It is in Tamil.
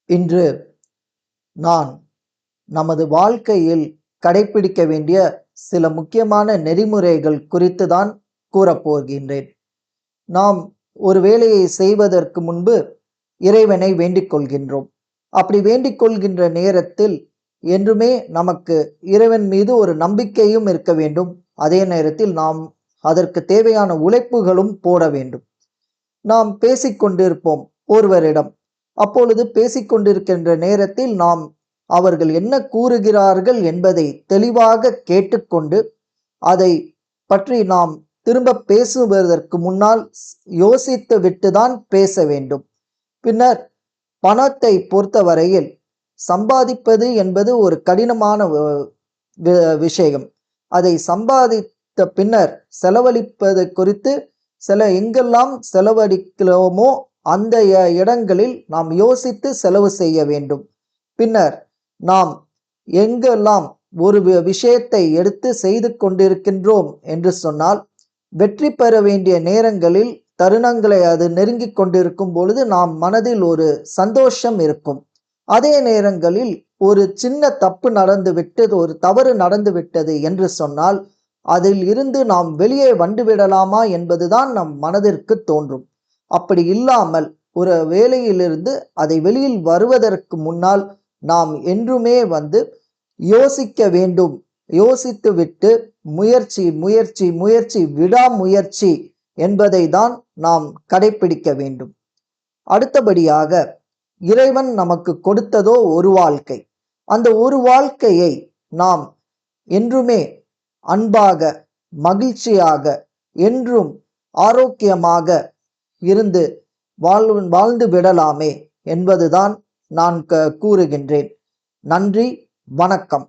இன்று நான் நமது வாழ்க்கையில் கடைபிடிக்க வேண்டிய சில முக்கியமான நெறிமுறைகள் குறித்து தான் கூறப்போகின்றேன். நாம் ஒரு வேலையை செய்வதற்கு முன்பு இறைவனை வேண்டிக் கொள்கின்றோம். அப்படி வேண்டிக் கொள்கின்ற நேரத்தில் என்றுமே நமக்கு இறைவன் மீது ஒரு நம்பிக்கையும் இருக்க வேண்டும். அதே நேரத்தில் நாம் அதற்கு தேவையான உழைப்புகளும் போட வேண்டும். நாம் பேசிக்கொண்டிருப்போம் ஒருவரிடம். அப்பொழுது பேசிக்கொண்டிருக்கின்ற நேரத்தில் நாம் அவர்கள் என்ன கூறுகிறார்கள் என்பதை தெளிவாக கேட்டுக்கொண்டு அதை பற்றி நாம் திரும்ப பேசுவதற்கு முன்னால் யோசித்து விட்டுதான் பேச வேண்டும். பின்னர் பணத்தை பொறுத்தவரையில் சம்பாதிப்பது என்பது ஒரு கடினமான விஷயம். அதை சம்பாதித்த பின்னர் செலவழிப்பது குறித்து எங்கெல்லாம் செலவழிக்கிறோமோ அந்த இடங்களில் நாம் யோசித்து செலவு செய்ய வேண்டும். பின்னர் நாம் எங்கெல்லாம் ஒரு விஷயத்தை எடுத்து செய்து கொண்டிருக்கின்றோம் என்று சொன்னால் வெற்றி பெற வேண்டிய நேரங்களில் தருணங்களை அது நெருங்கிக் கொண்டிருக்கும் பொழுது நாம் மனதில் ஒரு சந்தோஷம் இருக்கும். அதே நேரங்களில் ஒரு சின்ன தப்பு நடந்து விட்டது, ஒரு தவறு நடந்து விட்டது என்று சொன்னால் அதில் இருந்து நாம் வெளியே வந்துவிடலாமா என்பதுதான் நம் மனதிற்கு தோன்றும். அப்படி இல்லாமல் ஒரு வேலையிலிருந்து அதை வெளியில் வருவதற்கு முன்னால் நாம் என்றுமே யோசிக்க வேண்டும். யோசித்துவிட்டு முயற்சி முயற்சி முயற்சி விடாமுயற்சி என்பதை தான் நாம் கடைபிடிக்க வேண்டும். அடுத்தபடியாக இறைவன் நமக்கு கொடுத்ததோ ஒரு வாழ்க்கை. அந்த ஒரு வாழ்க்கையை நாம் என்றுமே அன்பாக, மகிழ்ச்சியாக, என்றும் ஆரோக்கியமாக இருந்து வாழ்ந்து விடலாமே என்பதுதான் நான் கூறுகின்றேன். நன்றி, வணக்கம்.